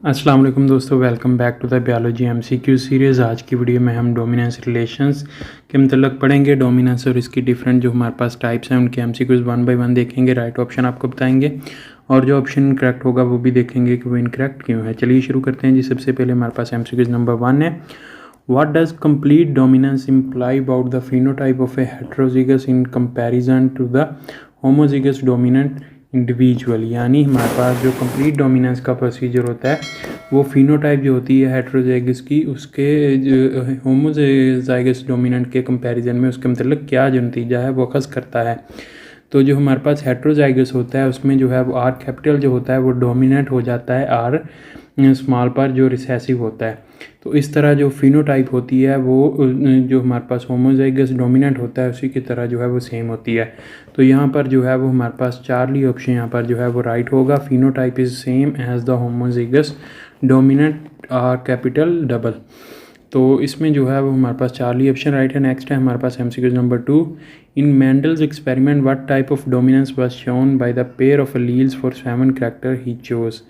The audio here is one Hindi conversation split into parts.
अस्सलाम वालेकुम दोस्तों, welcome back to the biology MCQ series. आज की वीडियो में हम डोमिनेंस रिलेशंस के मतलब पढ़ेंगे। डोमिनेंस और इसकी डिफरेंट जो हमारे पास टाइप्स हैं उनके एमसीक्यूज़ वन बाय वन देखेंगे। राइट ऑप्शन आपको बताएंगे और जो ऑप्शन इनकरेक्ट होगा वो भी देखेंगे कि वो इनकरेक्ट क्यों है। चलिए शुरू करते हैं जी। सबसे पहले हमारे पास एमसीक्यूज़ नंबर 1 है, what does complete dominance imply about the phenotype of a heterozygous in comparison to the homozygous dominant individual. यानी हमारे पास जो कंप्लीट डोमिनेंस का प्रोसीजर होता है वो फिनोटाइप जो होती है हेटेरोजाइगस की उसके होमोजाइगस डोमिनेंट के कंपैरिजन में उसके मतलब क्या जो नतीजा है वो अखज़ करता है। तो जो हमारे पास हेटेरोजाइगस होता है उसमें जो है वो आर कैपिटल जो होता है वो डोमिनेंट हो जाता है आर स्मॉल पर जो रिसेसिव होता है। तो इस तरह जो फिनोटाइप होती है वो जो हमारे पास होमोजाइगस डोमिनेंट होता है उसी की तरह जो है वो सेम होती है। तो यहाँ पर जो है वो हमारे पास चार्ली ऑप्शन यहाँ पर जो है वो राइट होगा। Phenotype is same as the homozygous dominant R capital double. तो इसमें जो है वो हमारे पास चार्ली ऑप्शन राइट है। नेक्स्ट है हमारे पास MCQ number 2, in Mendel's experiment what type of dominance was shown by the pair of alleles for 7 character he chose.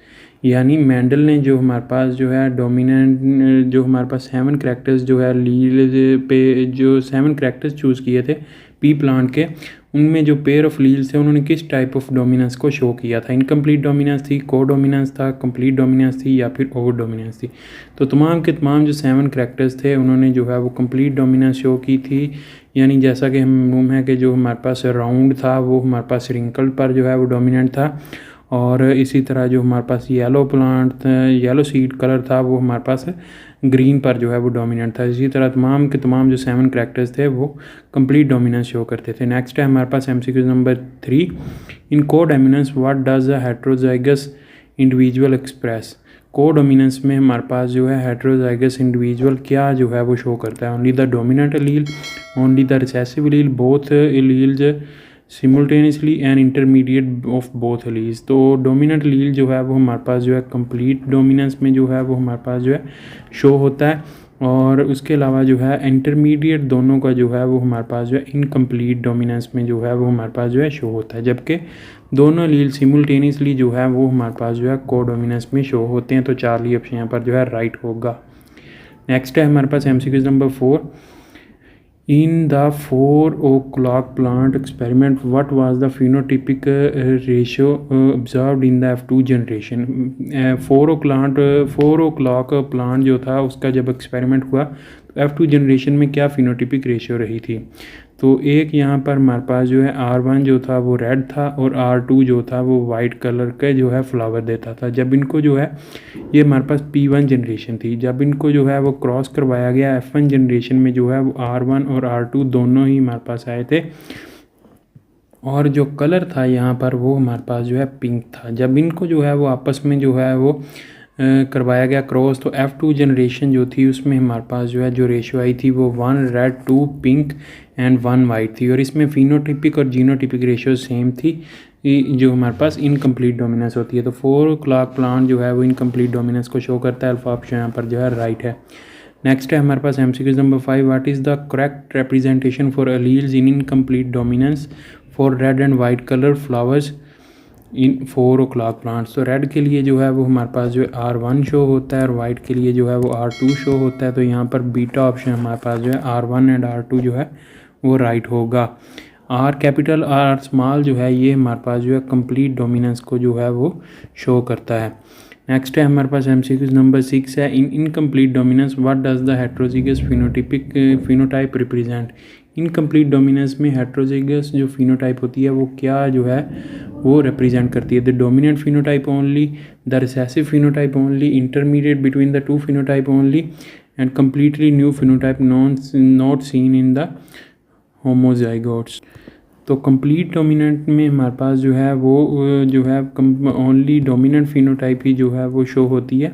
यानी मेंडल ने जो हमारे पास जो है डोमिनेंट जो हमारे पास 7 कैरेक्टर्स जो है लील पे जो 7 कैरेक्टर्स चूज़ किए थे पी प्लांट के, उनमें जो पेयर ऑफ लील्स थे उन्होंने किस टाइप ऑफ डोमिनेंस को शो किया था। इनकम्प्लीट डोमिनेंस थी, को डोमिनेंस था, कंप्लीट डोमिनेंस थी या फिर ओवर डोमिनेंस थी। तो तमाम के तमाम जो 7 कैरेक्टर्स थे उन्होंने जो है वो कंप्लीट डोमिनेंस शो की थी। यानी जैसा कि हम मालूम है कि जो हमारे पास राउंड था वो हमारे पास रिंकल पर जो है वो डोमिनेंट था, और इसी तरह जो हमारे पास yellow plant yellow seed colour था वो हमारे पास ग्रीन पर जो है वो डोमिनेंट था। इसी तरह तमाम के तमाम जो 7 कैरेक्टर्स थे वो कंप्लीट डोमिनेंस शो करते थे। नेक्स्ट है हमारे पास एमसीक्यू नंबर 3, इन को dominance what does a heterozygous individual express. को डोमिनेंस में हमारे पास जो है हेटेरोजाइगस इंडिविजुअल क्या जो है वो शो करता है। Only the dominant allele, only the recessive allele, both alleles simultaneously and intermediate of both alleles. तो डोमिनेंट एलील जो है वो हमारे पास जो है कंप्लीट डोमिनेंस में जो है वो हमारे पास जो है शो होता है, और उसके अलावा जो है इंटरमीडिएट दोनों का जो है वो हमारे पास जो है इनकम्प्लीट डोमिनेंस में जो है वो हमारे पास जो है शो होता है, जबकि दोनों एलील सिमुलटेनियसली जो है वो हमारे पास जो है को डोमिनेंस में शो होते हैं। तो चार्ली ऑप्शन यहाँ पर जो है राइट होगा। नेक्स्ट है हमारे पास MCQ number 4, in the 4 o'clock plant experiment what was the phenotypic ratio observed in the F2 generation। 4 o'clock plant जो था उसका जब एक्सपेरिमेंट हुआ तो F2 जनरेशन में क्या फिनोटिपिक रेशियो रही थी। तो एक यहाँ पर हमारे पास जो है R1 जो था वो रेड था और R2 जो था वो वाइट कलर का जो है फ्लावर देता था। जब इनको जो है ये हमारे पास P1 जनरेशन थी, जब इनको जो है वो क्रॉस करवाया गया F1 जनरेशन में जो है वो R1 और R2 दोनों ही हमारे पास आए थे, और जो कलर था यहाँ पर वो हमारे पास जो है पिंक था। जब इनको जो है वो आपस में जो है वो करवाया गया क्रॉस, तो F2 जनरेशन जो थी उसमें हमारे पास जो है जो रेशियो आई थी वो 1 रेड 2 पिंक एंड 1 वाइट थी, और इसमें फिनोटिपिक और जीनोटिपिक रेशियो सेम थी जो हमारे पास इनकम्प्लीट डोमिनेंस होती है। तो 4 o'clock प्लांट जो है वो इनकम्प्लीट डोमिनेंस को शो करता है। अल्फा ऑप्शन यहाँ पर जो है राइट है। नेक्स्ट है हमारे पास MCQ number 5, what is the correct representation for alleles in incomplete dominance for red and white colour flowers in 4 o'clock plants. तो रेड के लिए जो है वो हमारे पास जो है R1 शो होता है और वाइट के लिए जो है वो R2 शो होता है। तो यहाँ पर बीटा ऑप्शन हमारे पास जो है R1 एंड R2 जो है वो राइट होगा। आर कैपिटल आर स्मॉल जो है ये हमारे पास जो है कंप्लीट डोमिनेंस को जो है वो शो करता है। नेक्स्ट है हमारे पास एमसीक्यू नंबर 6 है, in incomplete dominance what does the heterozygous phenotype represent. Incomplete dominance में हेटेरोजिगस जो फिनोटाइप होती है वो क्या जो है वो रिप्रेजेंट करती है। The dominant phenotype only, the recessive phenotype only, intermediate between the two phenotype only, and completely new phenotype not seen in the homozygotes. तो कंप्लीट डोमिनेंट में हमारे पास जो है वो जो है ओनली डोमिनेंट फिनोटाइप ही जो है वो शो होती है,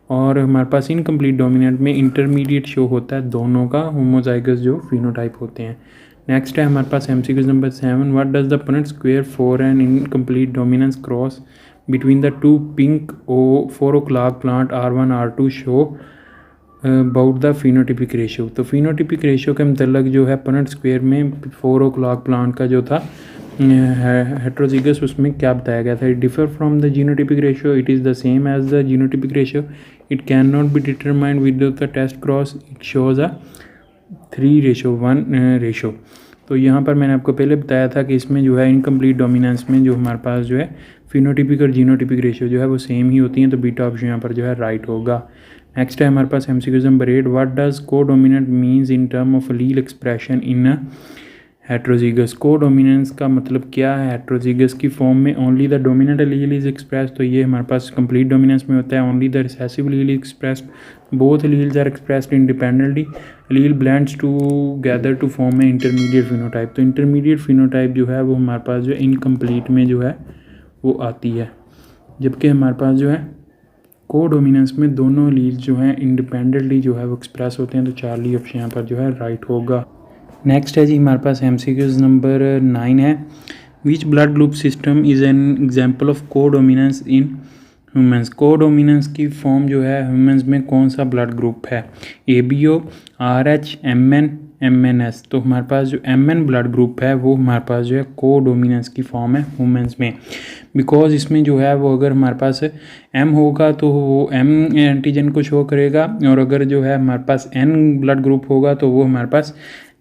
और हमारे पास इनकम्प्लीट डोमिनेंट में इंटरमीडिएट शो होता है दोनों का होमोजाइगस जो फिनोटाइप होते हैं। नेक्स्ट है हमारे पास MCQ number 7, what does the Punnett square for an incomplete dominance cross between the two pink 4 o'clock plant R1 R2 show about the phenotypic ratio. तो फिनोटिपिक रेशियो के मतलब जो है पुनेट स्क्वायर में 4 o'clock प्लांट का जो था हेट्रोजीगस उसमें क्या बताया गया था, differ from the genotypic ratio, it is the same as the genotypic ratio, it can not be determined with the test cross, it shows a 3:1 ratio. तो यहाँ पर मैंने आपको पहले बताया था कि इसमें जो है इनकम्प्लीट डोमिनेंस में जो हमारे पास जो है फिनोटिपिक और जीनोटिपिक रेशियो जो है वो सेम ही होती हैं, तो बीटा ऑप्शन यहाँ पर जो है राइट होगा। नेक्स्ट है हमारे पास MCQ number 8, what does codominant means in term of allele expression in heterozygous. Codominance का मतलब क्या है हेट्रोजीगस की फॉर्म में, only the dominant allele is express, तो ये हमारे पास कंप्लीट डोमिनेंस में होता है। Only the recessive allele expressed, both alleles are expressed independently, allele blends together to form a intermediate phenotype. तो इंटरमीडिएट फिनोटाइप जो है वो हमारे पास जो है इनकम्प्लीट में जो है वो आती है, जबकि हमारे पास जो है को डोमिनेंस में दोनों लील्स जो हैं इंडिपेंडेंटली जो है वो एक्सप्रेस होते हैं, तो चार्ली ऑप्शन यहाँ पर जो है राइट होगा। नेक्स्ट है जी हमारे पास MCQ नंबर 9 है, which blood group system is an example of को डोमिनेंस इन ह्यूमन्स। को डोमिनेंस की फॉर्म जो है ह्यूमन्स में कौन सा ब्लड ग्रुप है, ABO, RH, MN, MNS। तो हमारे पास जो MN ब्लड ग्रुप है वो हमारे पास जो है को डोमिनेंस की फॉर्म है ह्यूमन्स में, बिकॉज इसमें जो है वो अगर हमारे पास M होगा तो वो M एंटीजन को शो करेगा, और अगर जो है हमारे पास N ब्लड ग्रुप होगा तो वो हमारे पास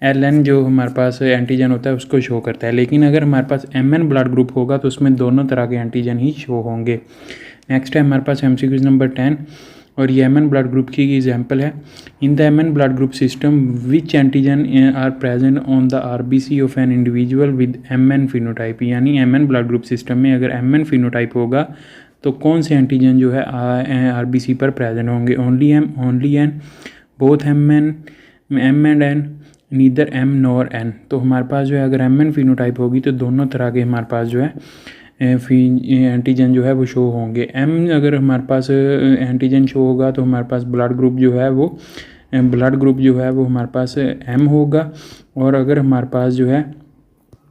LN जो हमारे पास एंटीजन होता है उसको शो करता है। लेकिन अगर हमारे पास MN ब्लड ग्रुप होगा तो उसमें दोनों तरह के एंटीजन ही शो होंगे। नेक्स्ट है हमारे पास MCQ नंबर 10, और ये MN ब्लड ग्रुप की एग्जांपल है। In the MN blood group system which antigen are present on the RBC of an individual with MN phenotype. यानी MN ब्लड ग्रुप सिस्टम में अगर MN फिनोटाइप होगा तो कौन से एंटीजन जो है RBC पर प्रेजेंट होंगे, only M, only N, both MN, M and N, neither M nor N। तो हमारे पास जो है अगर MN फिनोटाइप होगी तो दोनों तरह के हमारे पास जो है एंटीजन जो है वो शो होंगे। M अगर हमारे पास एंटीजन शो होगा तो हमारे पास ब्लड ग्रुप जो है वो हमारे पास M होगा, और अगर हमारे पास जो है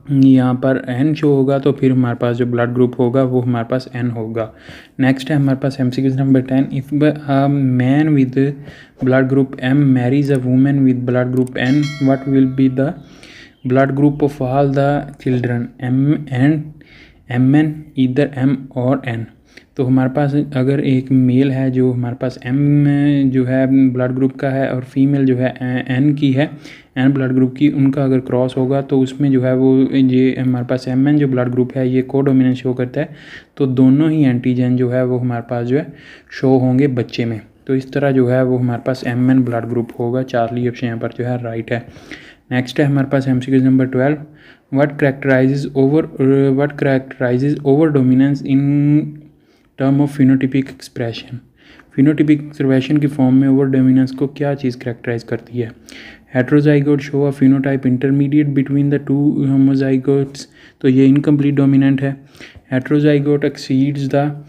यहाँ पर N शो होगा तो फिर हमारे पास जो ब्लड ग्रुप होगा वो हमारे पास N होगा। नेक्स्ट है हमारे पास MCQ नंबर 10, if a man with blood group M Mary's a women with blood group N, what will be the blood group of all the children, MN, either M और N। तो हमारे पास अगर एक मेल है जो हमारे पास M जो है ब्लड ग्रुप का है और फीमेल जो है N की है, N ब्लड ग्रुप की, उनका अगर क्रॉस होगा तो उसमें जो है वो ये हमारे पास MN जो ब्लड ग्रुप है ये को डोमिनेंस शो करता है, तो दोनों ही एंटीजन जो है वो हमारे पास जो है शो होंगे बच्चे में। तो इस तरह जो है वो हमारे पास MN ब्लड ग्रुप होगा, चार्ली ऑप्शन यहाँ पर जो है राइट है। नेक्स्ट है हमारे पास MCQ number 12, what characterizes over dominance in term of phenotypic expression. Phenotypic expression की फॉर्म में ओवर डोमिनेंस को क्या चीज़ कैरेक्टराइज करती है, heterozygote show a phenotype intermediate between the two homozygotes, तो ये इनकम्प्लीट डोमिनेंट है। Heterozygote exceeds the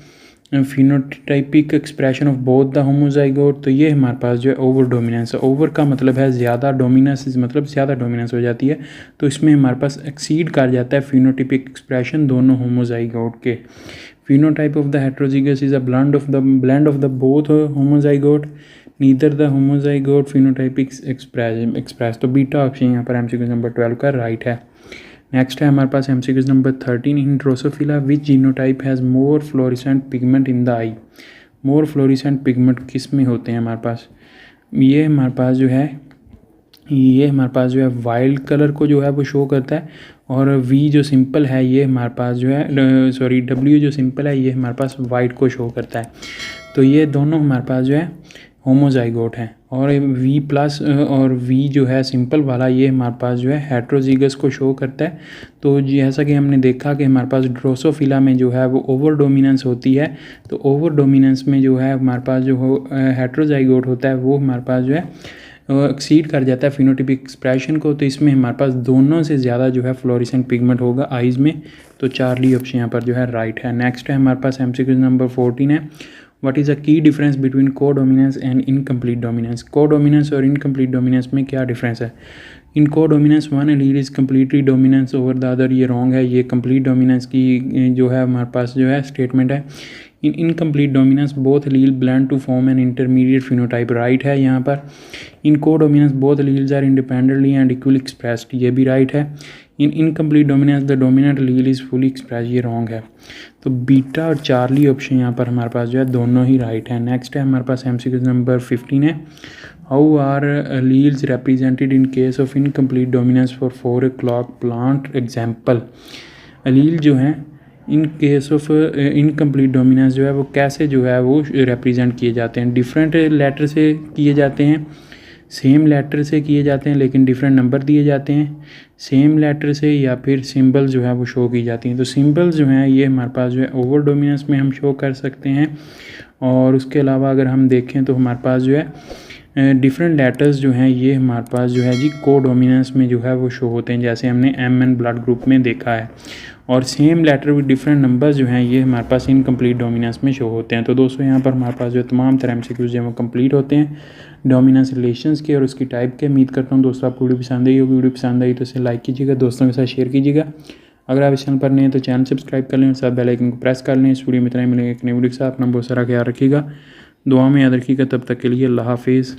phenotypic expression of both the homozygote, तो ये हमारे पास जो है ओवर डोमिनेंस है। ओवर का मतलब है ज़्यादा, डोमिनेंस मतलब ज़्यादा डोमिनेंस हो जाती है, तो इसमें हमारे पास एक्सीड कर जाता है फिनोटाइपिक एक्सप्रेशन दोनों होमोजाइगोट के। Phenotype of the heterozygous is a blend of the both homozygote, neither the homozygote phenotypic express। तो बीटा ऑप्शन यहाँ पर MCQ नंबर 12 का राइट है। नेक्स्ट है हमारे पास MCQ number 13, in Drosophila which genotype has more fluorescent pigment in the I. More fluorescent pigment किस में होते हैं हमारे पास, ये हमारे पास जो है वाइल्ड कलर को जो है वो शो करता है, और V जो सिंपल है ये हमारे पास जो है W जो सिंपल है ये हमारे पास वाइट को शो करता है। तो ये दोनों हमारे पास जो है होमोजाइगोट हैं, और V प्लस और V जो है सिंपल वाला ये हमारे पास जो है हेट्रोजीगस को शो करता है। तो जैसा कि हमने देखा कि हमारे पास ड्रोसोफिला में जो है वो ओवर डोमिनेंस होती है, तो ओवर डोमिनेंस में जो है हमारे पास जो हेट्रोजाइगोट होता है वो हमारे पास जो है एक्सीड कर जाता है फिनोटिपिक एक्सप्रेशन को, तो इसमें हमारे पास दोनों से ज़्यादा जो है फ्लोरिसेंट पिगमेंट होगा आइज़ में, तो चार्ली ऑप्शन यहाँ पर जो है राइट है। नेक्स्ट है हमारे पास MCQ नंबर 14 है, व्हाट इज़ अ की डिफरेंस बिटवीन को डोमिनेंस एंड इनकम्प्लीट डोमिनेंस। को डोमिनेंस और इनकम्प्लीट डोमिनेंस में क्या डिफरेंस है, इन को dominance one allele is completely dominance over the other, ये रॉन्ग है, ये कम्प्लीट डोमिनेंस की जो है हमारे पास जो है स्टेटमेंट है। In incomplete dominance both allele blend to form an intermediate phenotype, right है यहाँ पर। In codominance both alleles are independently and equally expressed, ये भी राइट है। In incomplete dominance the dominant allele is fully express, ये रॉन्ग है। तो बीटा और चार्ली ऑप्शन यहाँ पर हमारे पास जो है दोनों ही राइट है। नेक्स्ट है हमारे पास MCQ नंबर 15 है, how are alleles represented in case of incomplete dominance for 4 o'clock plant example. Allele जो हैं in case of incomplete dominance जो है वो कैसे जो है वो रिप्रेजेंट किए जाते हैं, डिफरेंट लेटर से किए जाते हैं, सेम लेटर से किए जाते हैं लेकिन डिफरेंट नंबर दिए जाते हैं, सेम लेटर से, या फिर सिंबल जो है वो शो की जाती हैं। तो सिंबल्स जो हैं ये हमारे पास जो है ओवर डोमिनेंस में हम शो कर सकते हैं। और उसके अलावा अगर हम देखें तो हमारे पास जो है डिफरेंट लेटर्स जो हैं ये हमारे पास जो है जी को डोमिनेंस में जो है वो शो होते हैं, जैसे हमने MN ब्लड ग्रुप में देखा है। और same letter with different number जो हैं ये हमारे पास इनकम्प्लीट डोमिनेंस में शो होते हैं। तो दोस्तों यहाँ पर हमारे पास जो तमाम तरह MCQs जो हैं वो कंप्लीट होते हैं डोमिनेंस रिलेशंस के और उसकी टाइप के। उम्मीद करता हूँ दोस्तों आपको वीडियो पसंद आई होगी। वीडियो पसंद आई तो इसे लाइक कीजिएगा, दोस्तों के साथ शेयर कीजिएगा। अगर आप इस चैनल पर नए हैं तो चैनल सब्सक्राइब कर लें और साथ बेल आइकन को प्रेस कर लें। इस वीडियो में इतना ही मिलेगा एक नई वीडियो के साथ। अपना बहुत सारा ख्याल रखिएगा, दुआ में याद रखिएगा। तब तक के लिए अल्लाह हाफिज़।